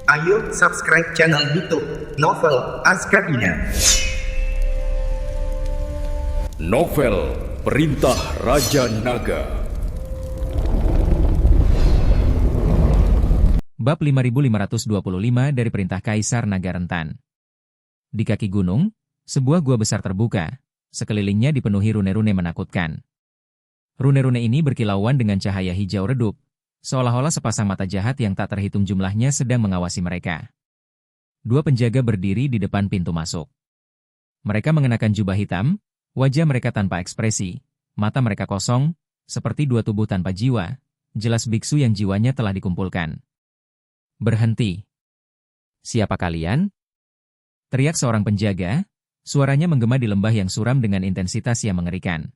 Ayo subscribe channel YouTube Novel Azkabina. Novel Perintah Raja Naga. Bab 5525 dari Perintah Kaisar Naga Rentan. Di kaki gunung, sebuah gua besar terbuka, sekelilingnya dipenuhi rune-rune menakutkan. Rune-rune ini berkilauan dengan cahaya hijau redup, seolah-olah sepasang mata jahat yang tak terhitung jumlahnya sedang mengawasi mereka. Dua penjaga berdiri di depan pintu masuk. Mereka mengenakan jubah hitam, wajah mereka tanpa ekspresi, mata mereka kosong, seperti dua tubuh tanpa jiwa, jelas biksu yang jiwanya telah dikumpulkan. Berhenti. Siapa kalian? Teriak seorang penjaga, suaranya menggema di lembah yang suram dengan intensitas yang mengerikan.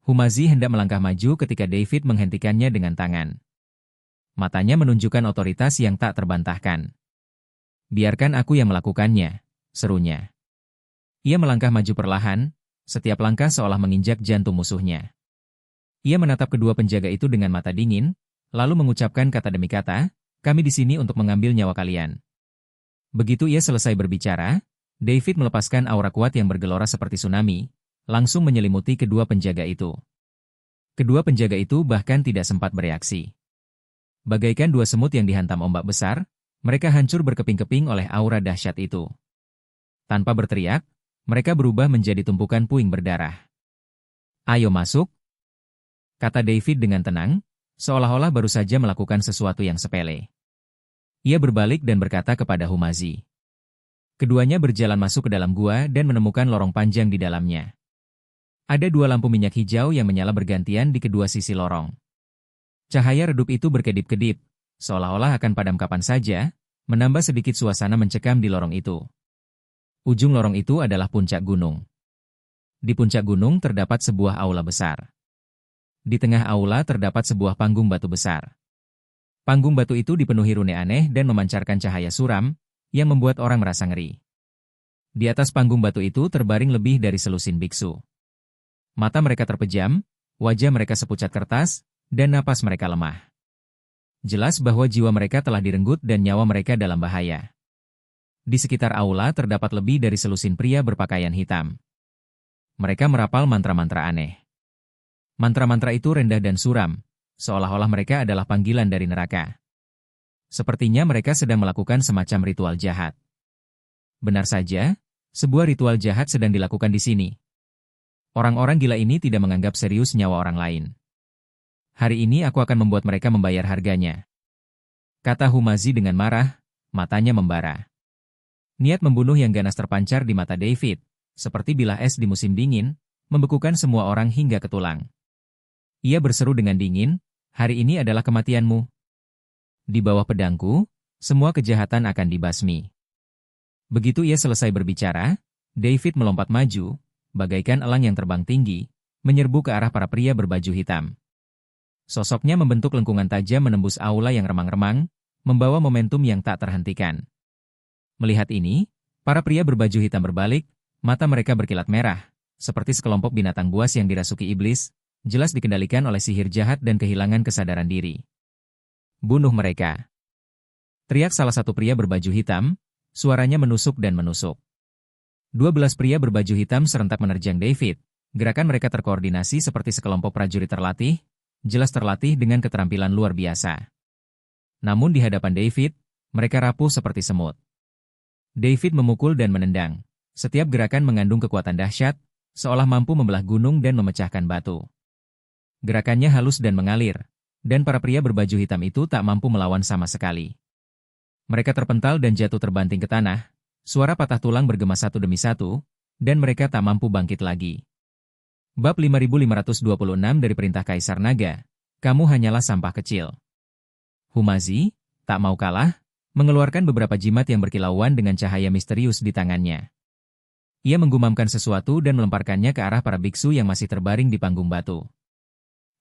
Humazi hendak melangkah maju ketika David menghentikannya dengan tangan. Matanya menunjukkan otoritas yang tak terbantahkan. Biarkan aku yang melakukannya, serunya. Ia melangkah maju perlahan, setiap langkah seolah menginjak jantung musuhnya. Ia menatap kedua penjaga itu dengan mata dingin, lalu mengucapkan kata demi kata, "Kami di sini untuk mengambil nyawa kalian." Begitu ia selesai berbicara, David melepaskan aura kuat yang bergelora seperti tsunami, langsung menyelimuti kedua penjaga itu. Kedua penjaga itu bahkan tidak sempat bereaksi. Bagaikan dua semut yang dihantam ombak besar, mereka hancur berkeping-keping oleh aura dahsyat itu. Tanpa berteriak, mereka berubah menjadi tumpukan puing berdarah. "Ayo masuk," kata David dengan tenang, seolah-olah baru saja melakukan sesuatu yang sepele. Ia berbalik dan berkata kepada Humazi. Keduanya berjalan masuk ke dalam gua dan menemukan lorong panjang di dalamnya. Ada dua lampu minyak hijau yang menyala bergantian di kedua sisi lorong. Cahaya redup itu berkedip-kedip, seolah-olah akan padam kapan saja, menambah sedikit suasana mencekam di lorong itu. Ujung lorong itu adalah puncak gunung. Di puncak gunung terdapat sebuah aula besar. Di tengah aula terdapat sebuah panggung batu besar. Panggung batu itu dipenuhi rune aneh dan memancarkan cahaya suram, yang membuat orang merasa ngeri. Di atas panggung batu itu terbaring lebih dari selusin biksu. Mata mereka terpejam, wajah mereka sepucat kertas, dan napas mereka lemah. Jelas bahwa jiwa mereka telah direnggut dan nyawa mereka dalam bahaya. Di sekitar aula terdapat lebih dari selusin pria berpakaian hitam. Mereka merapal mantra-mantra aneh. Mantra-mantra itu rendah dan suram, seolah-olah mereka adalah panggilan dari neraka. Sepertinya mereka sedang melakukan semacam ritual jahat. Benar saja, sebuah ritual jahat sedang dilakukan di sini. Orang-orang gila ini tidak menganggap serius nyawa orang lain. Hari ini aku akan membuat mereka membayar harganya, kata Humazi dengan marah, matanya membara. Niat membunuh yang ganas terpancar di mata David, seperti bilah es di musim dingin, membekukan semua orang hingga ke tulang. Ia berseru dengan dingin, "Hari ini adalah kematianmu. Di bawah pedangku, semua kejahatan akan dibasmi." Begitu ia selesai berbicara, David melompat maju, bagaikan elang yang terbang tinggi, menyerbu ke arah para pria berbaju hitam. Sosoknya membentuk lengkungan tajam menembus aula yang remang-remang, membawa momentum yang tak terhentikan. Melihat ini, para pria berbaju hitam berbalik, mata mereka berkilat merah, seperti sekelompok binatang buas yang dirasuki iblis, jelas dikendalikan oleh sihir jahat dan kehilangan kesadaran diri. "Bunuh mereka!" teriak salah satu pria berbaju hitam, suaranya menusuk dan menusuk. 12 pria berbaju hitam serentak menerjang David, gerakan mereka terkoordinasi seperti sekelompok prajurit terlatih, jelas terlatih dengan keterampilan luar biasa. Namun di hadapan David, mereka rapuh seperti semut. David memukul dan menendang, setiap gerakan mengandung kekuatan dahsyat, seolah mampu membelah gunung dan memecahkan batu. Gerakannya halus dan mengalir, dan para pria berbaju hitam itu tak mampu melawan sama sekali. Mereka terpental dan jatuh terbanting ke tanah, suara patah tulang bergema satu demi satu, dan mereka tak mampu bangkit lagi. Bab 5526 dari Perintah Kaisar Naga, kamu hanyalah sampah kecil. Humazi, tak mau kalah, mengeluarkan beberapa jimat yang berkilauan dengan cahaya misterius di tangannya. Ia menggumamkan sesuatu dan melemparkannya ke arah para biksu yang masih terbaring di panggung batu.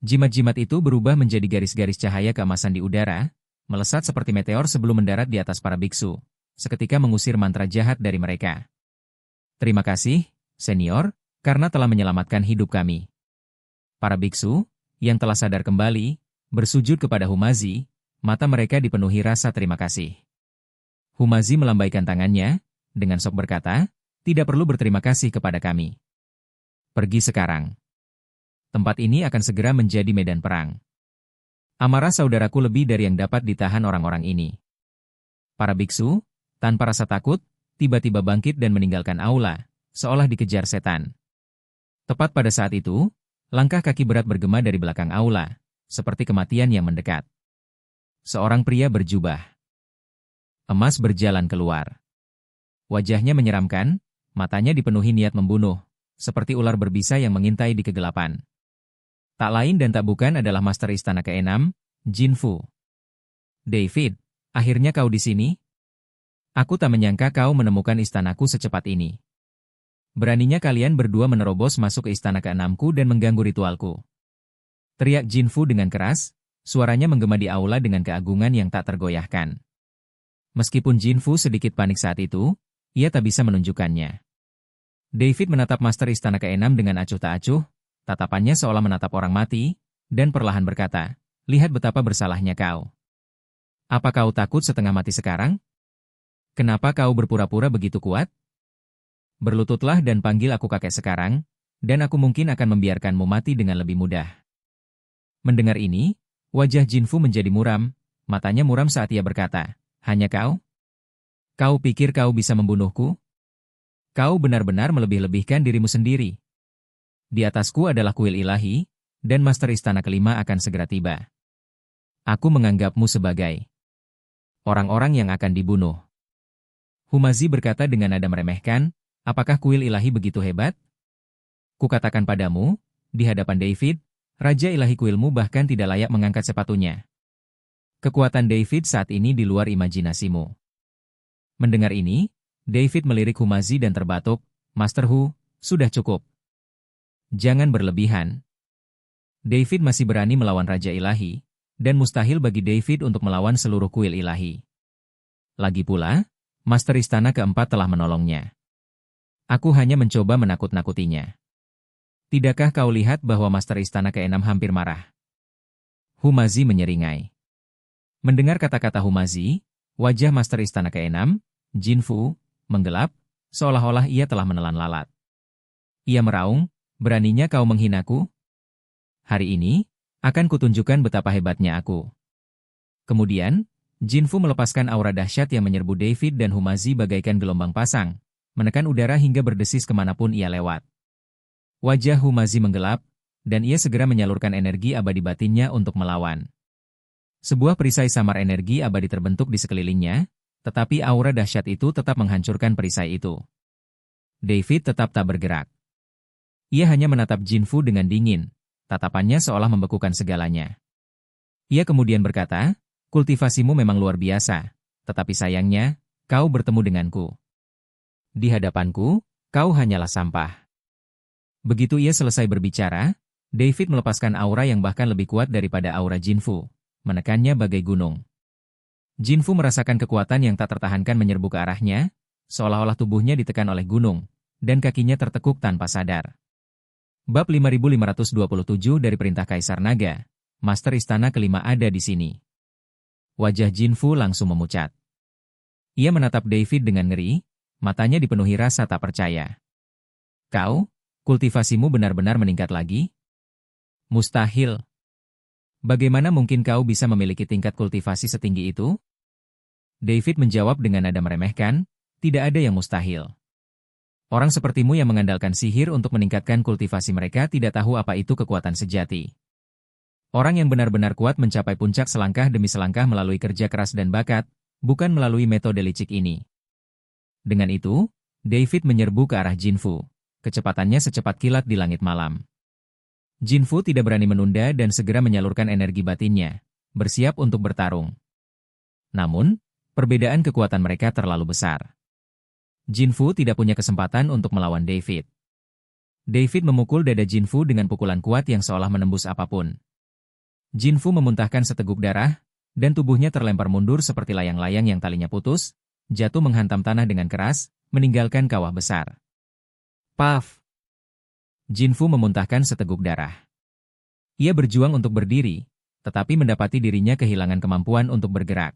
Jimat-jimat itu berubah menjadi garis-garis cahaya keemasan di udara, melesat seperti meteor sebelum mendarat di atas para biksu, seketika mengusir mantra jahat dari mereka. "Terima kasih, senior, karena telah menyelamatkan hidup kami." Para biksu, yang telah sadar kembali, bersujud kepada Humazi, mata mereka dipenuhi rasa terima kasih. Humazi melambaikan tangannya, dengan sok berkata, tidak perlu berterima kasih kepada kami. Pergi sekarang. Tempat ini akan segera menjadi medan perang. Amarah saudaraku lebih dari yang dapat ditahan orang-orang ini. Para biksu, tanpa rasa takut, tiba-tiba bangkit dan meninggalkan aula, seolah dikejar setan. Tepat pada saat itu, langkah kaki berat bergema dari belakang aula, seperti kematian yang mendekat. Seorang pria berjubah emas berjalan keluar. Wajahnya menyeramkan, matanya dipenuhi niat membunuh, seperti ular berbisa yang mengintai di kegelapan. Tak lain dan tak bukan adalah Master Istana ke-6, Jin Fu. David, akhirnya kau di sini? Aku tak menyangka kau menemukan istanaku secepat ini. Beraninya kalian berdua menerobos masuk ke istana ke-6ku dan mengganggu ritualku. Teriak Jin Fu dengan keras, suaranya menggema di aula dengan keagungan yang tak tergoyahkan. Meskipun Jin Fu sedikit panik saat itu, ia tak bisa menunjukkannya. David menatap Master Istana ke-6 dengan acuh tak acuh, tatapannya seolah menatap orang mati, dan perlahan berkata, lihat betapa bersalahnya kau. Apa kau takut setengah mati sekarang? Kenapa kau berpura-pura begitu kuat? Berlututlah dan panggil aku kakek sekarang, dan aku mungkin akan membiarkanmu mati dengan lebih mudah. Mendengar ini, wajah Jin Fu menjadi muram, matanya muram saat ia berkata, hanya kau? Kau pikir kau bisa membunuhku? Kau benar-benar melebih-lebihkan dirimu sendiri. Di atasku adalah kuil ilahi, dan Master Istana ke-5 akan segera tiba. Aku menganggapmu sebagai orang-orang yang akan dibunuh. Humazi berkata dengan nada meremehkan, apakah kuil ilahi begitu hebat? Kukatakan padamu, di hadapan David, Raja Ilahi kuilmu bahkan tidak layak mengangkat sepatunya. Kekuatan David saat ini di luar imajinasimu. Mendengar ini, David melirik Humazi dan terbatuk, Master Hu, sudah cukup. Jangan berlebihan. David masih berani melawan Raja Ilahi, dan mustahil bagi David untuk melawan seluruh kuil ilahi. Lagi pula, Master Istana ke-4 telah menolongnya. Aku hanya mencoba menakut-nakutinya. Tidakkah kau lihat bahwa Master Istana ke-6 hampir marah? Humazi menyeringai. Mendengar kata-kata Humazi, wajah Master Istana ke-6, Jin Fu, menggelap, seolah-olah ia telah menelan lalat. Ia meraung, beraninya kau menghinaku? Hari ini, akan kutunjukkan betapa hebatnya aku. Kemudian, Jin Fu melepaskan aura dahsyat yang menyerbu David dan Humazi bagaikan gelombang pasang, menekan udara hingga berdesis kemanapun ia lewat. Wajah Humazi menggelap, dan ia segera menyalurkan energi abadi batinnya untuk melawan. Sebuah perisai samar energi abadi terbentuk di sekelilingnya, tetapi aura dahsyat itu tetap menghancurkan perisai itu. David tetap tak bergerak. Ia hanya menatap Jin Fu dengan dingin, tatapannya seolah membekukan segalanya. Ia kemudian berkata, kultivasimu memang luar biasa, tetapi sayangnya, kau bertemu denganku. Di hadapanku, kau hanyalah sampah. Begitu ia selesai berbicara, David melepaskan aura yang bahkan lebih kuat daripada aura Jin Fu, menekannya bagai gunung. Jin Fu merasakan kekuatan yang tak tertahankan menyerbu ke arahnya, seolah-olah tubuhnya ditekan oleh gunung, dan kakinya tertekuk tanpa sadar. Bab 5527 dari Perintah Kaisar Naga, Master Istana ke-5 ada di sini. Wajah Jin Fu langsung memucat. Ia menatap David dengan ngeri, matanya dipenuhi rasa tak percaya. Kau, kultivasimu benar-benar meningkat lagi? Mustahil. Bagaimana mungkin kau bisa memiliki tingkat kultivasi setinggi itu? David menjawab dengan nada meremehkan, tidak ada yang mustahil. Orang sepertimu yang mengandalkan sihir untuk meningkatkan kultivasi mereka tidak tahu apa itu kekuatan sejati. Orang yang benar-benar kuat mencapai puncak selangkah demi selangkah melalui kerja keras dan bakat, bukan melalui metode licik ini. Dengan itu, David menyerbu ke arah Jin Fu. Kecepatannya secepat kilat di langit malam. Jin Fu tidak berani menunda dan segera menyalurkan energi batinnya, bersiap untuk bertarung. Namun, perbedaan kekuatan mereka terlalu besar. Jin Fu tidak punya kesempatan untuk melawan David. David memukul dada Jin Fu dengan pukulan kuat yang seolah menembus apapun. Jin Fu memuntahkan seteguk darah, dan tubuhnya terlempar mundur seperti layang-layang yang talinya putus, jatuh menghantam tanah dengan keras, meninggalkan kawah besar. Paf! Jin Fu memuntahkan seteguk darah. Ia berjuang untuk berdiri, tetapi mendapati dirinya kehilangan kemampuan untuk bergerak.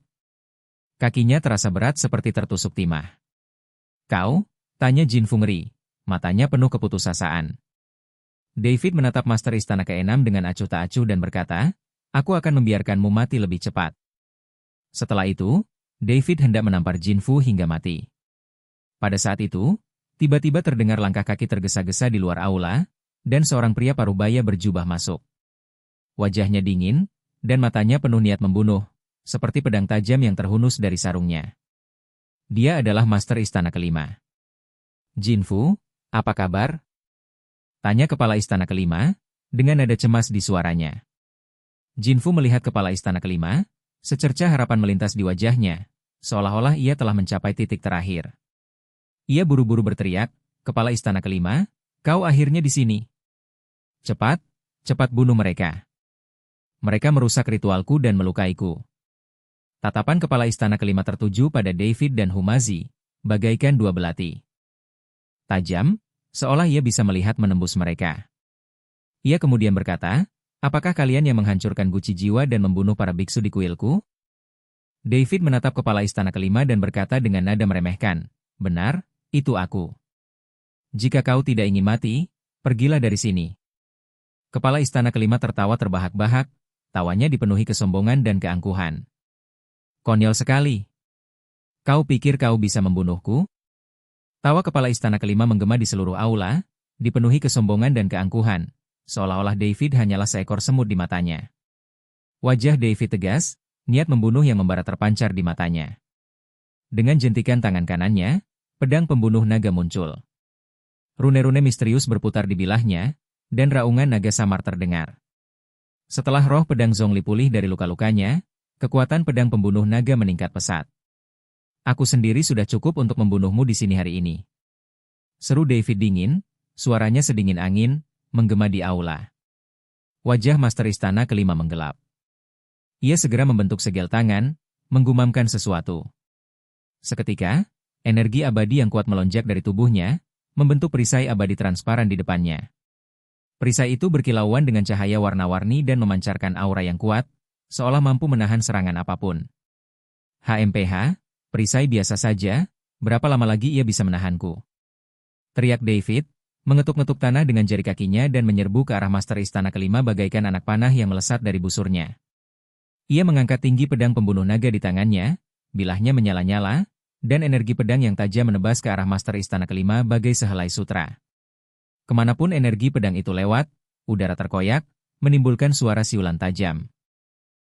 Kakinya terasa berat seperti tertusuk timah. "Kau?" tanya Jinfu ngeri, matanya penuh keputusasaan. David menatap Master Istana ke-6 dengan acuh tak acuh dan berkata, "Aku akan membiarkanmu mati lebih cepat." Setelah itu, David hendak menampar Jinfu hingga mati. Pada saat itu, tiba-tiba terdengar langkah kaki tergesa-gesa di luar aula, dan seorang pria parubaya berjubah masuk. Wajahnya dingin, dan matanya penuh niat membunuh, seperti pedang tajam yang terhunus dari sarungnya. Dia adalah Master Istana ke-5. "Jinfu, apa kabar?" tanya Kepala Istana ke-5, dengan nada cemas di suaranya. Jinfu melihat Kepala Istana ke-5, secercah harapan melintas di wajahnya, seolah-olah ia telah mencapai titik terakhir. Ia buru-buru berteriak, "Kepala Istana ke-5, kau akhirnya di sini. Cepat, cepat bunuh mereka. Mereka merusak ritualku dan melukaiku." Tatapan Kepala Istana ke-5 tertuju pada David dan Humazi, bagaikan dua belati. Tajam, seolah ia bisa melihat menembus mereka. Ia kemudian berkata, "Apakah kalian yang menghancurkan guci jiwa dan membunuh para biksu di kuilku?" David menatap Kepala Istana ke-5 dan berkata dengan nada meremehkan, "Benar, itu aku. Jika kau tidak ingin mati, pergilah dari sini." Kepala Istana ke-5 tertawa terbahak-bahak, tawanya dipenuhi kesombongan dan keangkuhan. "Konyol sekali. Kau pikir kau bisa membunuhku?" Tawa Kepala Istana ke-5 menggema di seluruh aula, dipenuhi kesombongan dan keangkuhan, seolah-olah David hanyalah seekor semut di matanya. Wajah David tegas, niat membunuh yang membara terpancar di matanya. Dengan jentikan tangan kanannya, pedang pembunuh naga muncul. Rune-rune misterius berputar di bilahnya, dan raungan naga samar terdengar. Setelah roh pedang Zhongli pulih dari luka-lukanya, kekuatan pedang pembunuh naga meningkat pesat. "Aku sendiri sudah cukup untuk membunuhmu di sini hari ini," seru David dingin, suaranya sedingin angin, menggema di aula. Wajah Master Istana ke-5 menggelap. Ia segera membentuk segel tangan, menggumamkan sesuatu. Seketika, energi abadi yang kuat melonjak dari tubuhnya, membentuk perisai abadi transparan di depannya. Perisai itu berkilauan dengan cahaya warna-warni dan memancarkan aura yang kuat, seolah mampu menahan serangan apapun. "HMPH, perisai biasa saja, berapa lama lagi ia bisa menahanku?" teriak David, mengetuk-ngetuk tanah dengan jari kakinya dan menyerbu ke arah Master Istana ke-5 bagaikan anak panah yang melesat dari busurnya. Ia mengangkat tinggi pedang pembunuh naga di tangannya, bilahnya menyala-nyala, dan energi pedang yang tajam menebas ke arah Master Istana ke-5 bagai sehelai sutra. Kemanapun energi pedang itu lewat, udara terkoyak, menimbulkan suara siulan tajam.